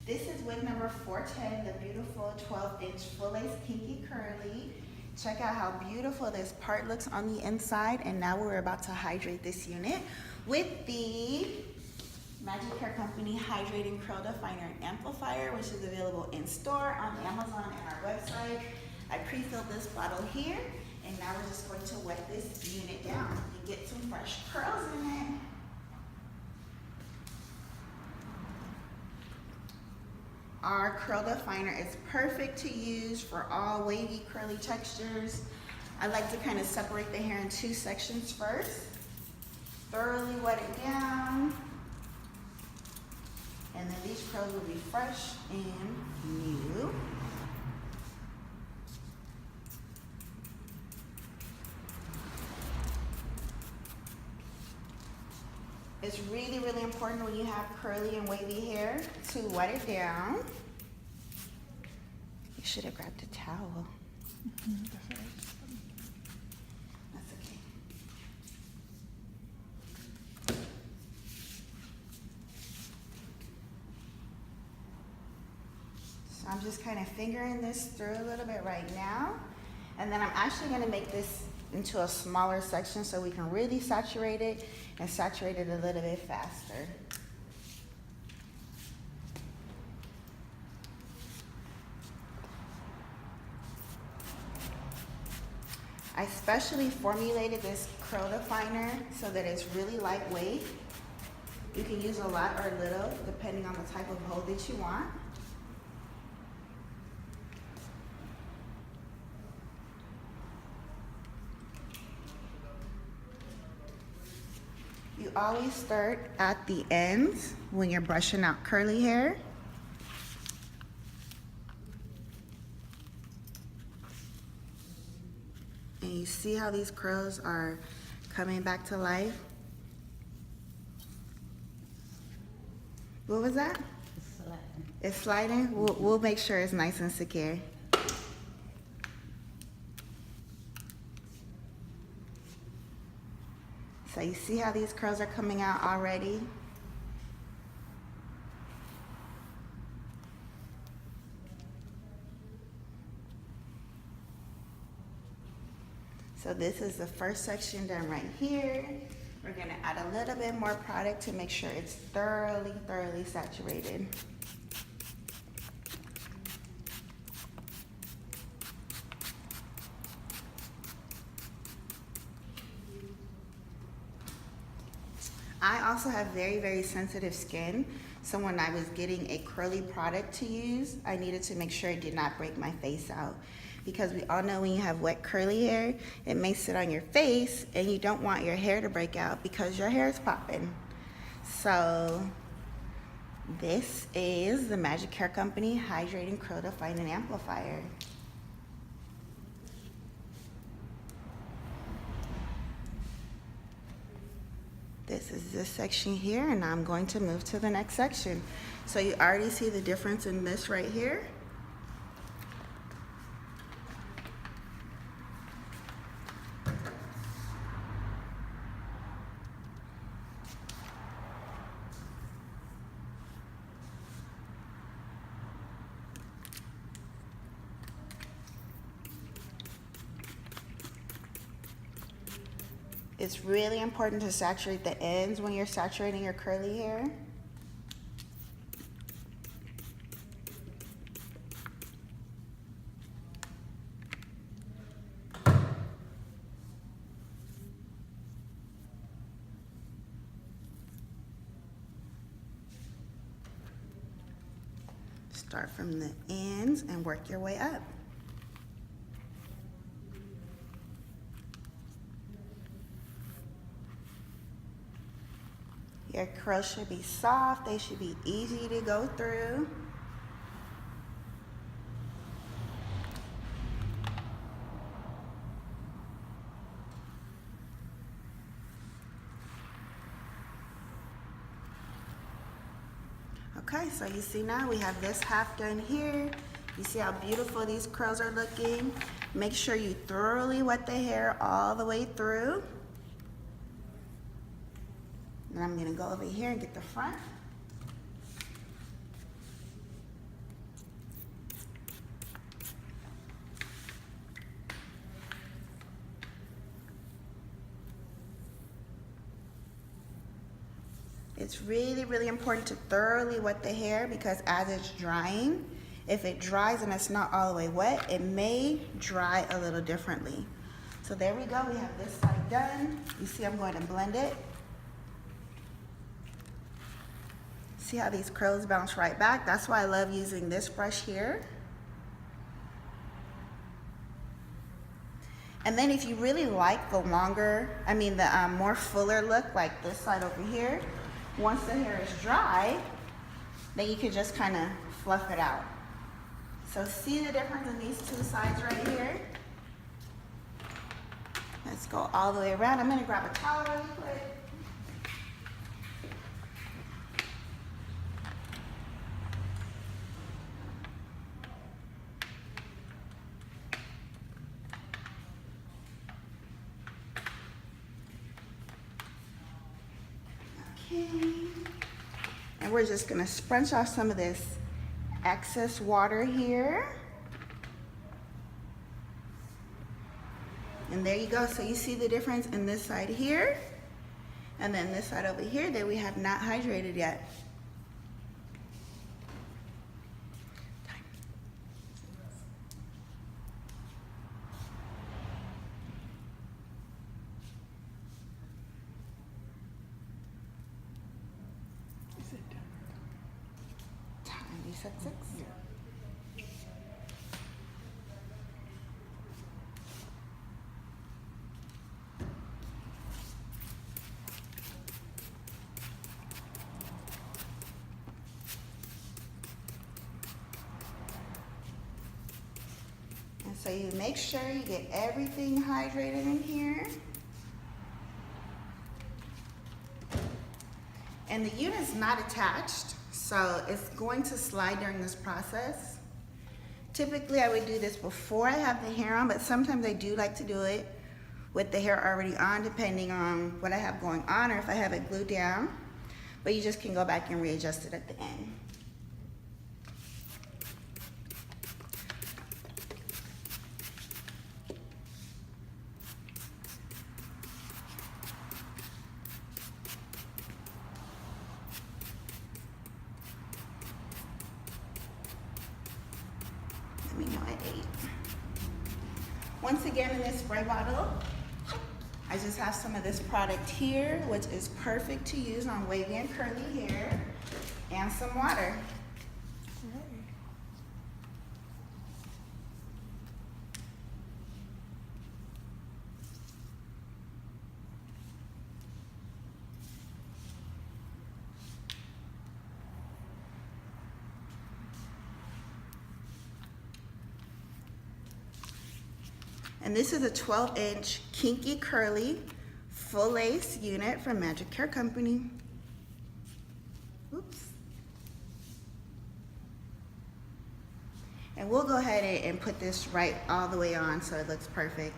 This is wig number 410, the beautiful 12-inch full lace kinky curly. Check out how beautiful this part looks on the inside. And now we're about to hydrate this unit with the Magic Hair Company Hydrating Curl Definer and Amplifier, which is available in store, on Amazon, and our website. I pre-filled this bottle here, and now we're just going to wet this unit down and get some fresh curls in it. Our curl definer is perfect to use for all wavy, curly textures. I like to kind of separate the hair in two sections first. Thoroughly wet it down. And then these curls will be fresh and new. It's really, really important when you have curly and wavy hair to wet it down. You should have grabbed a towel. That's okay. So I'm just kind of fingering this through a little bit right now. And then I'm actually going to make this into a smaller section so we can really saturate it and saturate it a little bit faster. I specially formulated this curl definer so that it's really lightweight. You can use a lot or little depending on the type of hold that you want. You always start at the ends when you're brushing out curly hair. And you see how these curls are coming back to life? What was that? It's sliding. It's sliding? We'll make sure it's nice and secure. So you see how these curls are coming out already? So this is the first section done right here. We're gonna add a little bit more product to make sure it's thoroughly, thoroughly saturated. I also have very, very sensitive skin. So when I was getting a curly product to use, I needed to make sure it did not break my face out. Because we all know when you have wet curly hair, it may sit on your face and you don't want your hair to break out because your hair is popping. So this is the Magic Hair Company Hydrating Curl Defining Amplifier. This is this section here, and I'm going to move to the next section. So you already see the difference in this right here. It's really important to saturate the ends when you're saturating your curly hair. Start from the ends and work your way up. Your curls should be soft, they should be easy to go through. Okay, so you see now we have this half done here. You see how beautiful these curls are looking. Make sure you thoroughly wet the hair all the way through. And I'm gonna go over here and get the front. It's really, really important to thoroughly wet the hair because as it's drying, if it dries and it's not all the way wet, it may dry a little differently. So there we go, we have this side done. You see I'm going to blend it. See how these curls bounce right back? That's why I love using this brush here. And then if you really like the longer, the more fuller look, like this side over here, once the hair is dry, then you can just kind of fluff it out. So see the difference in these two sides right here? Let's go all the way around. I'm gonna grab a towel really quick. And we're just gonna scrunch off some of this excess water here. And there you go. So you see the difference in this side here, and then this side over here that we have not hydrated yet. You said 6? Yeah. And so you make sure you get everything hydrated in here. And the unit's not attached, so it's going to slide during this process. Typically, I would do this before I have the hair on, but sometimes I do like to do it with the hair already on, depending on what I have going on or if I have it glued down. But you just can go back and readjust it at the end. Let me know at 8. Once again, in this spray bottle, I just have some of this product here, which is perfect to use on wavy and curly hair, and some water. And this is a 12-inch kinky curly full lace unit from Magic Hair Company. Oops. And we'll go ahead and put this right all the way on so it looks perfect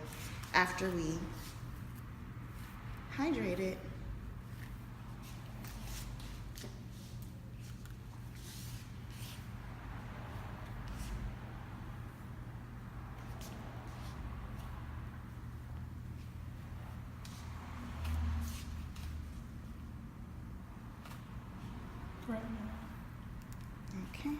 after we hydrate it. Right. Okay.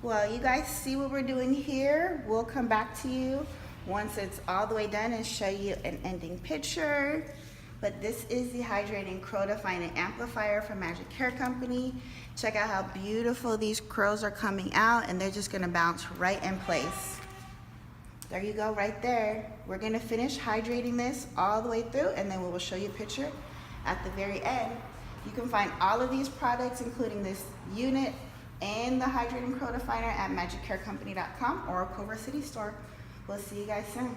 Well, you guys see what we're doing here. We'll come back to you once it's all the way done and show you an ending picture. But this is the Hydrating Curl Defining Amplifier from Magic Hair Company. Check out how beautiful these curls are coming out, and they're just gonna bounce right in place. There you go, right there. We're gonna finish hydrating this all the way through, and then we will show you a picture at the very end. You can find all of these products, including this unit and the Hydrating Curl Definer, at magichaircompany.com or Culver City store. We'll see you guys soon.